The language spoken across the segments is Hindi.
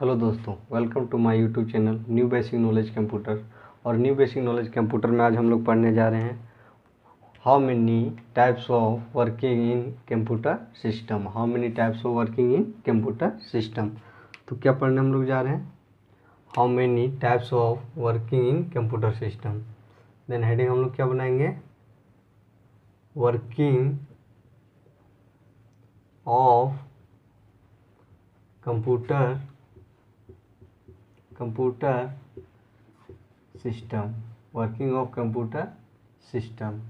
हेलो दोस्तों, welcome to my YouTube channel new basic knowledge computer. और न्यू बेसिक नॉलेज कंप्यूटर में आज हम लोग पढ़ने जा रहे हैं how many types of working in computer system. How many types of working in computer system. तो क्या पढ़ने हम लोग जा रहे हैं? How many types of working in computer system. Then heading हम लोग क्या बनाएंगे? Working of computer system. Working of computer system.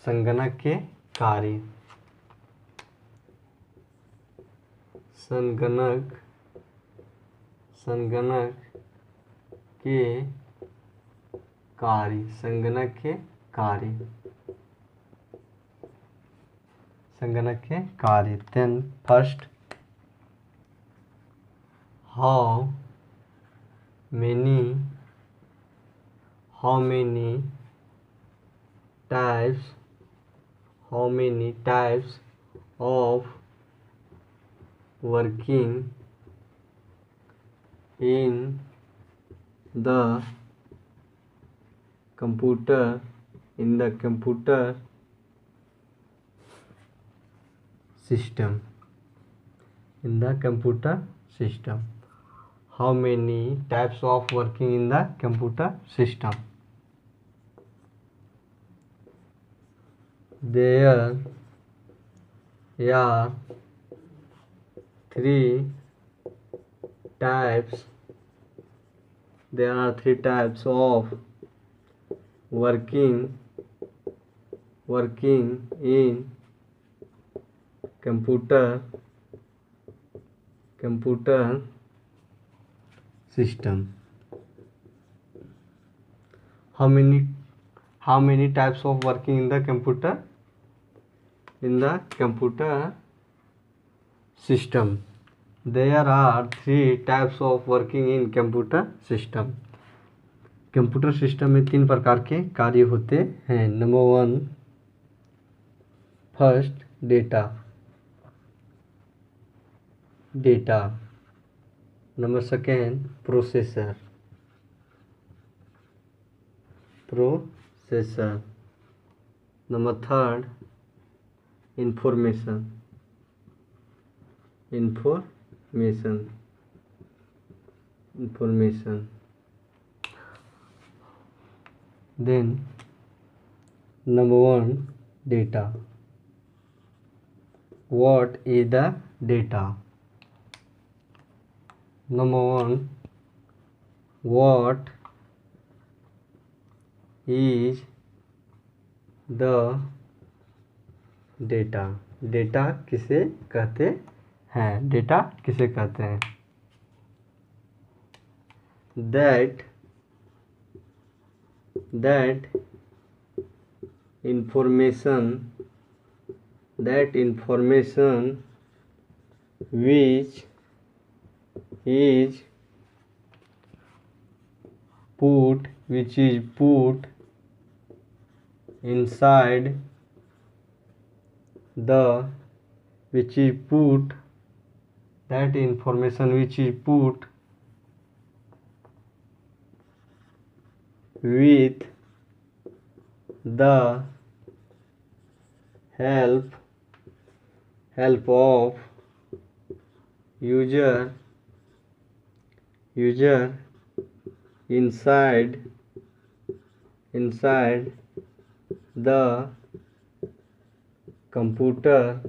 संगणक के कार्य। संगणक के कार्य। संगणक के कार्य। संगणक के कार्य। Then first, how many types of working in the computer system. How many types of working in the computer system? There are three types of working in computer system. How many types of working in the computer system? There are three types of working in computer system. Computer system में तीन प्रकार के कार्य होते हैं। Number 1, first data. Number 2, processor. Number 3, information. Then number 1, data. What is the data? Number 1, what is the data? Data किसे कहते हैं? that information which is put inside the with the help of user inside the computer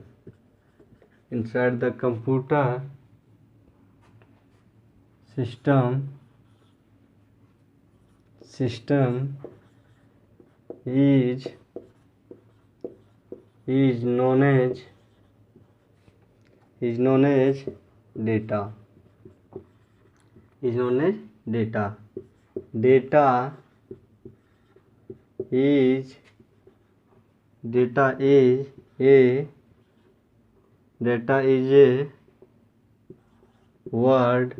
system is known as data. Data is a word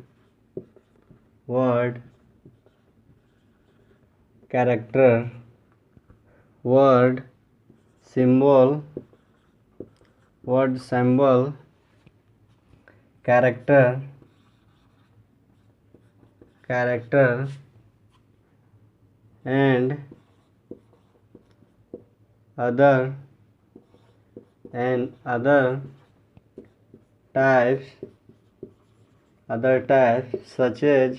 character, symbol character and other types such as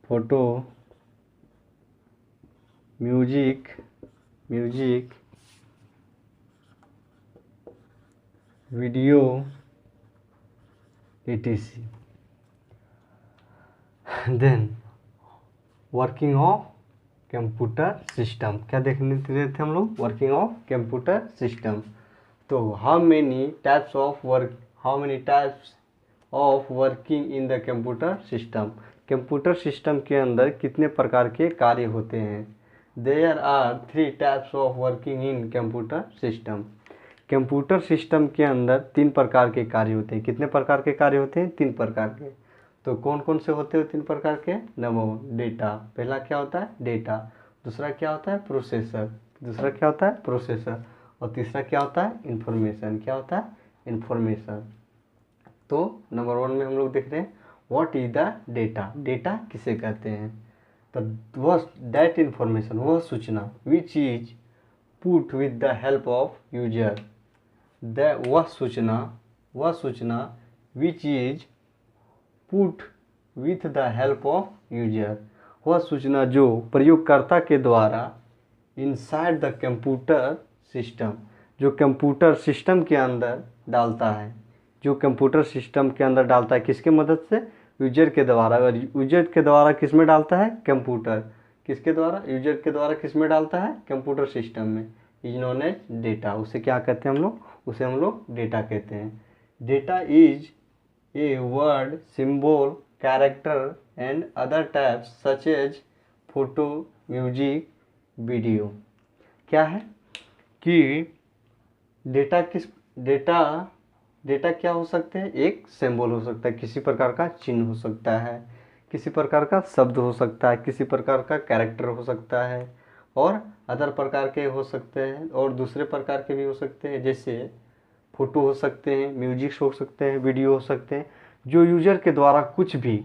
photo, music, video, etc. Then working of computer system, क्या देखने रहे थे हम लोग? Working of computer system. तो how many types of working in the computer system, computer system के अंदर कितने प्रकार के कार्य होते हैं? There are 3 types of working in computer system, computer system के अंदर 3 प्रकार के कार्य होते हैं। कितने प्रकार के कार्य होते हैं? 3 प्रकार के। तो कौन कौन से होते हैं 3 प्रकार के? नंबर 1 डेटा, पहला क्या होता है? डेटा। दूसरा क्या होता है? प्रोसेसर। और तीसरा क्या होता है? इंफॉर्मेशन। क्या होता है? इंफॉर्मेशन। तो नंबर 1 में हम लोग देख रहे हैं what is the data, data किसे कहते हैं? तो वह दैट इंफॉर्मेशन, वह सूचना, विच is put with the help of user, वह सूचना विच is put with the help of user, वह सूचना जो प्रयोगकर्ता के द्वारा इनसाइड द कंप्यूटर सिस्टम, जो कंप्यूटर सिस्टम के अंदर डालता है, किसके मदद से? यूजर के द्वारा। और यूजर के द्वारा किस में डालता है? कंप्यूटर। किसके द्वारा? यूजर के द्वारा किस में डालता है? कंप्यूटर सिस्टम में। Is known as data. उसे क्या कहते हैं हम लोग? उसे हम लोग डेटा कहते हैं। Data is a word, symbol, character and other types such as photo, music, video. क्या है कि डेटा क्या हो सकते हैं? एक सिंबल हो सकता है, किसी प्रकार का चिन्ह हो सकता है, किसी प्रकार का शब्द हो सकता है, किसी प्रकार का कैरेक्टर हो सकता है, और अदर प्रकार के हो सकते हैं, और दूसरे प्रकार के भी हो सकते हैं, जैसे फोटो हो सकते हैं, म्यूजिक हो सकते हैं, वीडियो हो सकते हैं। जो यूजर के द्वारा कुछ भी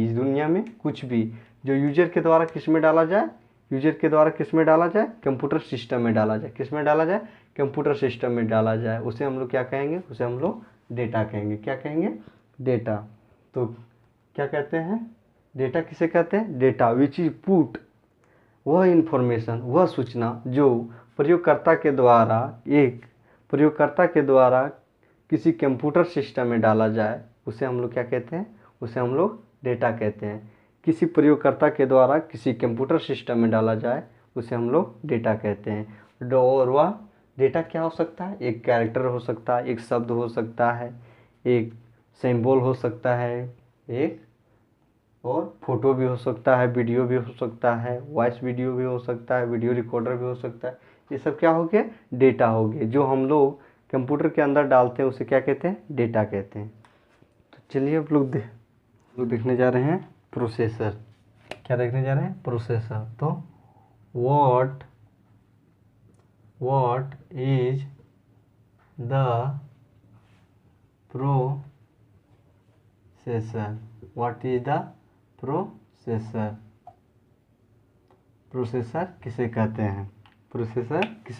इस दुनिया में कुछ भी जो यूजर के द्वारा किस में डाला जाए? कंप्यूटर सिस्टम में डाला जाए। किस में डाला जाए? कंप्यूटर सिस्टम में डाला जाए। उसे हम लोग क्या कहेंगे? उसे हम लोग डेटा कहेंगे। क्या कहेंगे? डेटा। तो क्या कहते हैं? डेटा किसे कहते हैं? डेटा विच इज पुट, वह इंफॉर्मेशन, वह सूचना जो प्रयोगकर्ता के द्वारा किसी कंप्यूटर सिस्टम में डाला जाए, उसे हम लोग क्या कहते हैं? उसे हम लोग डेटा कहते हैं। किसी प्रयोगकर्ता के द्वारा किसी कंप्यूटर सिस्टम में डाला जाए, उसे हम लोग डेटा कहते हैं। और वह डेटा क्या हो सकता है? एक कैरेक्टर हो सकता है, एक शब्द हो सकता है, एक सिंबल हो सकता है, एक और फोटो भी हो सकता है, वीडियो भी हो सकता है, वॉइस वीडियो भी हो सकता है, वीडियो रिकॉर्डर भी हो सकता है। ये सब क्या हो गया? डेटा हो गए, जो हम लोग कंप्यूटर के अंदर डालते हैं उसे क्या कहते हैं? डेटा कहते हैं। तो चलिए अब लोग देखने जा रहे हैं प्रोसेसर। क्या देखने जा रहे हैं? प्रोसेसर। तो what is the processor? Processor किसे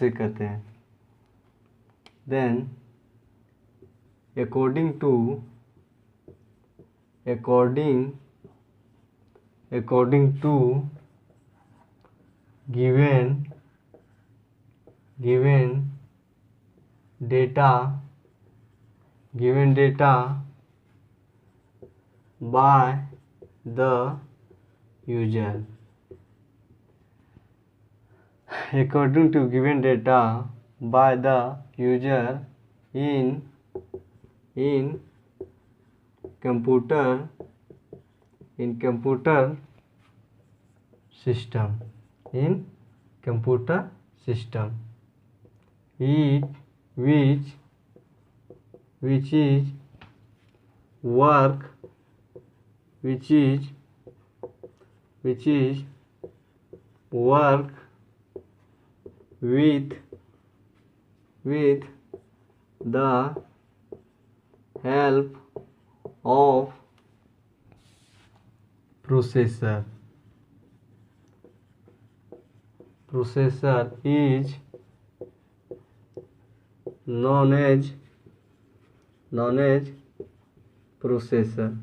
कहते हैं? Then according to given data by the user, according to given data by the user in computer system, it which is work which is work with the help of processor. Processor is known as processor.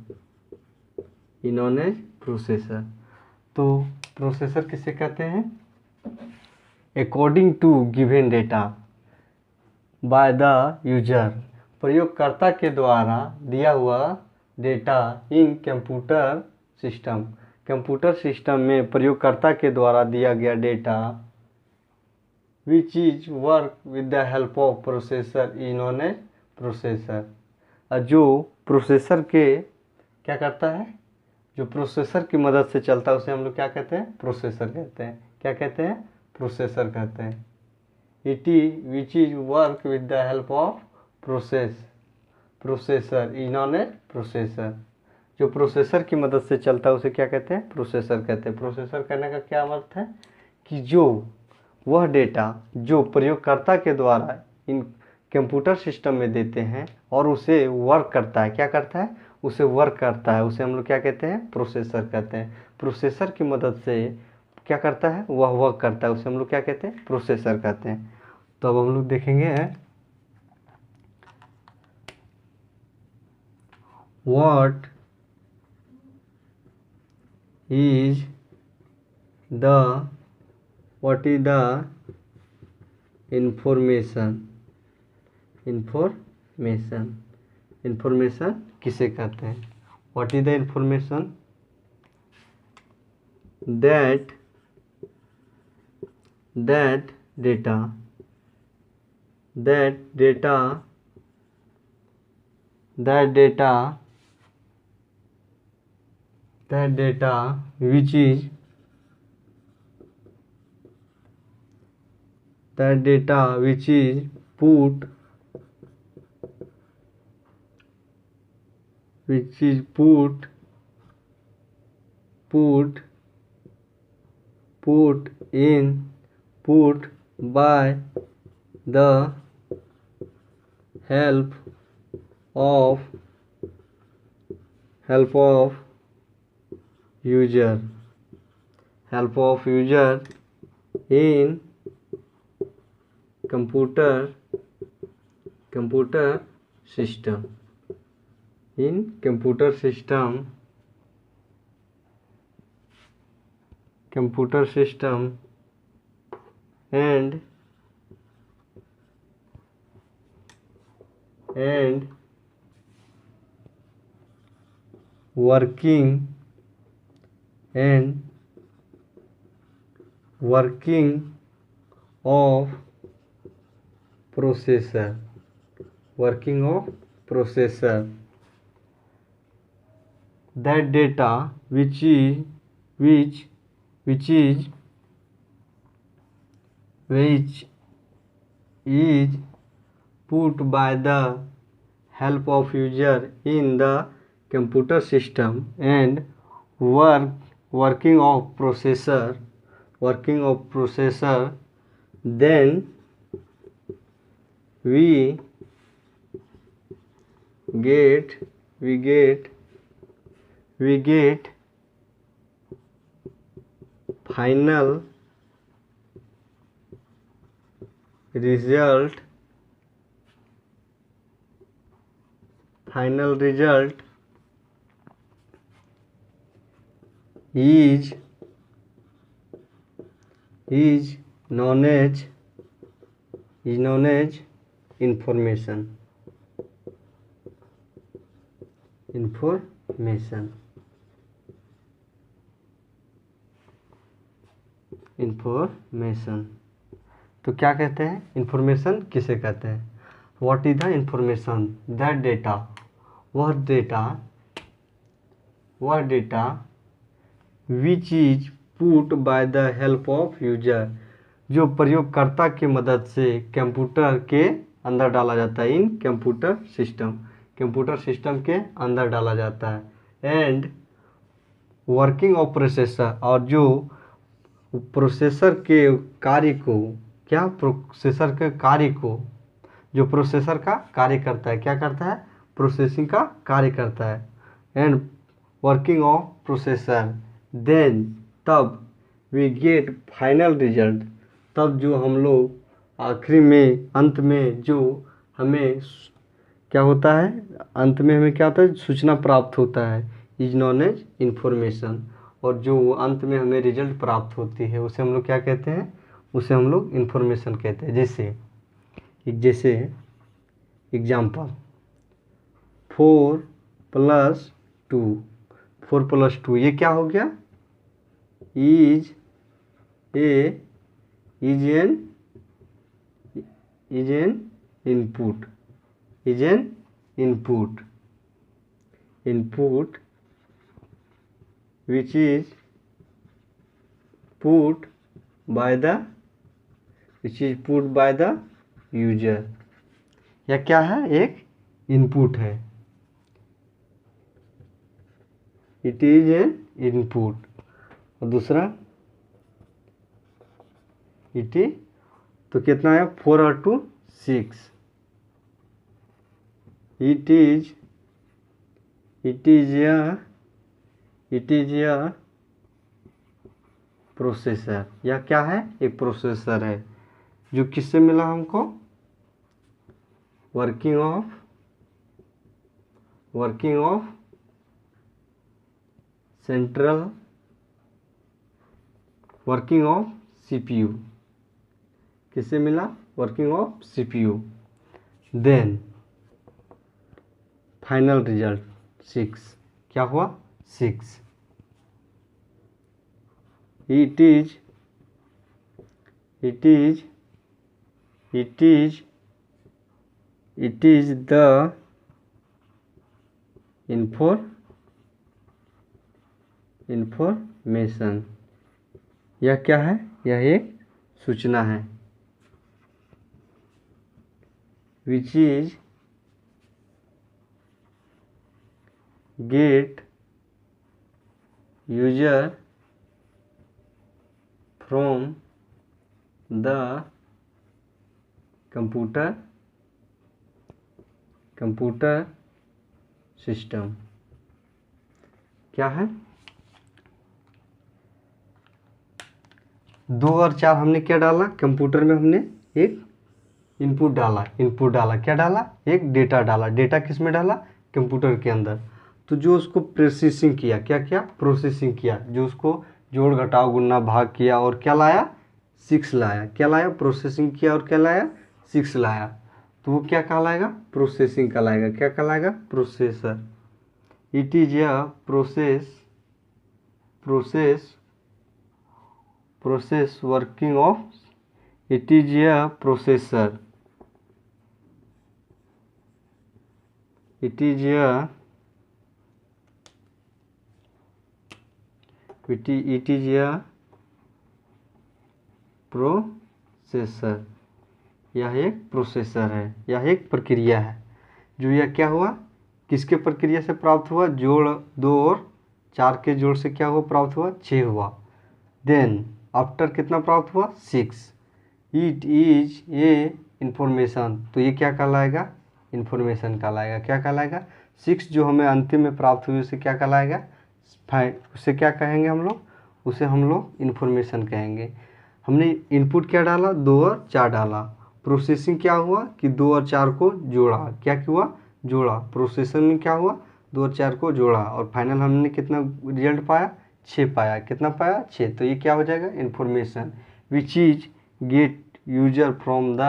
known as processor. तो प्रोसेसर किसे कहते हैं? According to given data by the user, प्रयोगकर्ता के द्वारा दिया हुआ data in computer system, computer system में प्रयोगकर्ता के द्वारा दिया गया data which is work with the help of processor is known as processor. जो प्रोसेसर के क्या करता है, जो प्रोसेसर की मदद से चलता है उसे हम लोग क्या कहते हैं? प्रोसेसर कहते हैं। क्या कहते हैं? प्रोसेसर कहते हैं। It is which is work with the help of processor is known as processor. जो प्रोसेसर की मदद से चलता है उसे क्या कहते हैं? प्रोसेसर कहते हैं। प्रोसेसर कहने का क्या अर्थ है कि जो वह डेटा जो प्रयोगकर्ता के द्वारा इन कंप्यूटर सिस्टम में देते हैं और उसे वर्क करता है, क्या करता है? उसे वर्क करता है, उसे हम लोग क्या कहते हैं? प्रोसेसर कहते हैं। प्रोसेसर की मदद से क्या करता है? वह वर्क करता है, उसे हम लोग क्या कहते हैं? प्रोसेसर कहते हैं। तो अब हम लोग देखेंगे व्हाट इज द इंफॉर्मेशन किसे कहते हैं? What is the information that data which is put by the help of user in computer system and working of processor. That data which is put by the help of user in the computer system and working of processor, then we get final result is known as information. तो क्या कहते हैं? इंफॉर्मेशन किसे कहते हैं? What is the information that data, वह data which is put by the help of user, जो प्रयोगकर्ता की मदद से कंप्यूटर के अंदर डाला जाता है, इन कंप्यूटर सिस्टम के अंदर डाला जाता है, एंड वर्किंग ऑफ प्रोसेसर, और जो प्रोसेसर के कार्य को, क्या प्रोसेसर के कार्य को, जो प्रोसेसर का कार्य करता है, क्या करता है, प्रोसेसिंग का कार्य करता है, and working of processor, then तब वी गेट फाइनल रिजल्ट, तब जो हम लोग आखिरी में, अंत में जो हमें क्या होता है, अंत में हमें क्या होता है, सूचना प्राप्त होता है, इज नॉन एज इंफॉर्मेशन। और जो अंत में हमें रिजल्ट प्राप्त होती है उसे हम लोग क्या कहते हैं, उसे हम लोग इंफॉर्मेशन कहते हैं। जैसे एग्जाम्पल 4+2, 4+2 ये क्या हो गया, is an input, which is put by the user। यह क्या है, एक इनपुट है, इट इज एन इनपुट। और दूसरा इट इज, तो कितना है, 4 और 2 6, इट इज या प्रोसेसर। यह क्या है, एक प्रोसेसर है, जो किससे मिला हमको, working of central, working of CPU, किससे मिला, working of CPU. Then final result 6, क्या हुआ, 6, इट इज द इंफॉर्मेशन। यह क्या है, यह एक सूचना है, which is get user from the computer system. क्या है, 2 और 4 हमने क्या डाला, कंप्यूटर में हमने एक इनपुट डाला, क्या डाला, एक डेटा डाला। डेटा किस में डाला, कंप्यूटर के अंदर। तो जो उसको प्रोसेसिंग किया, क्या प्रोसेसिंग किया, जो उसको जोड़ घटाव गुणा भाग किया और क्या लाया, 6 लाया। क्या लाया, प्रोसेसिंग किया और क्या लाया, 6 लाया। तो वो क्या कहलाएगा, प्रोसेसिंग कहलाएगा। क्या कहलाएगा, processor. It is a process working of, it is a processor, it is a processor. यह एक प्रोसेसर है, यह एक प्रक्रिया है। जो यह क्या हुआ, किसके प्रक्रिया से प्राप्त हुआ, जोड़ 2 और 4 के जोड़ से क्या हुआ, प्राप्त हुआ, 6 हुआ। देन आफ्टर कितना प्राप्त हुआ, 6। इट इज ए इंफॉर्मेशन, तो ये क्या कहलाएगा, इंफॉर्मेशन कहलाएगा। क्या कहलाएगा, 6 जो हमें अंतिम में प्राप्त हुई उसे क्या कहलाएगा, उसे क्या कहेंगे हम लोग, उसे हम लोग इंफॉर्मेशन कहेंगे। हमने इनपुट क्या डाला, 2 और 4 डाला। प्रोसेसिंग क्या हुआ कि 2 और 4 को जोड़ा, क्या हुआ, जोड़ा। प्रोसेसर में क्या हुआ, 2 और 4 को जोड़ा और फाइनल हमने कितना रिजल्ट पाया, 6 पाया। कितना पाया, 6। तो ये क्या हो जाएगा, information, which is get user from the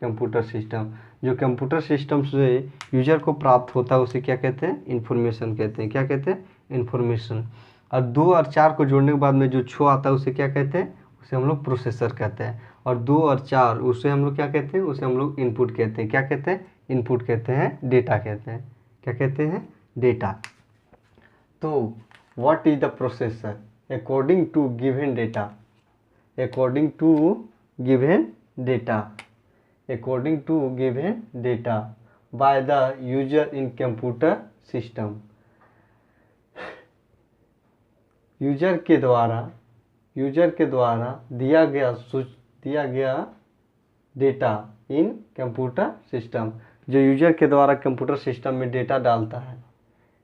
computer system. जो कंप्यूटर सिस्टम से यूजर को प्राप्त होता है उसे क्या कहते हैं, इंफॉर्मेशन कहते हैं। क्या कहते हैं, इंफॉर्मेशन। और 2 और 4 को जोड़ने के बाद में जो 6 आता है उसे क्या कहते हैं, उसे हम लोग प्रोसेसर कहते हैं। और 2 और 4 उसे हम लोग क्या कहते हैं, उसे हम लोग इनपुट कहते हैं। क्या कहते हैं, इनपुट कहते हैं, डेटा कहते हैं। क्या कहते हैं, डेटा। तो what is the processor according to given data, according to given data by the user in computer system। User के द्वारा दिया गया डेटा इन कंप्यूटर सिस्टम, जो यूजर के द्वारा कंप्यूटर सिस्टम में डेटा डालता है,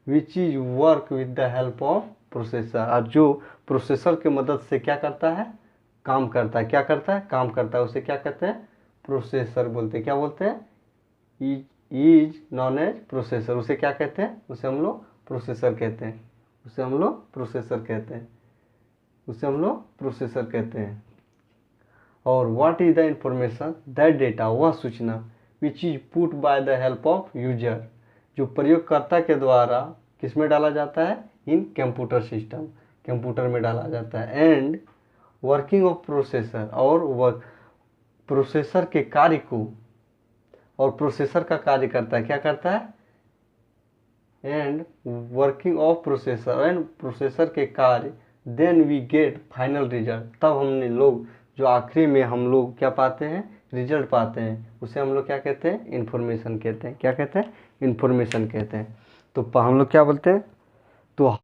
विच is work with the help of processor, और जो प्रोसेसर की मदद से क्या करता है, काम करता है। क्या करता है? काम करता है। उसे क्या कहते हैं? प्रोसेसर बोलते हैं। क्या बोलते हैं? Is known as processor. उसे क्या कहते हैं? उसे हम लोग प्रोसेसर कहते हैं। उसे हम लोग प्रोसेसर कहते हैं। और what is the information that data, वह सूचना, विच is put by the help of user, जो प्रयोगकर्ता के द्वारा किस में डाला जाता है? इन कंप्यूटर सिस्टम, कंप्यूटर में डाला जाता है। एंड वर्किंग ऑफ प्रोसेसर, और प्रोसेसर के कार्य को, और प्रोसेसर का कार्य करता है। क्या करता है? And working of processor, and processor के कार्य, then we get final result, तब हमने लोग जो आखिरी में हम लोग क्या पाते हैं? रिजल्ट पाते हैं। उसे हम लोग क्या कहते हैं? इंफॉर्मेशन कहते हैं। क्या कहते हैं? इंफॉर्मेशन कहते हैं। तो हम लोग क्या बोलते हैं? तो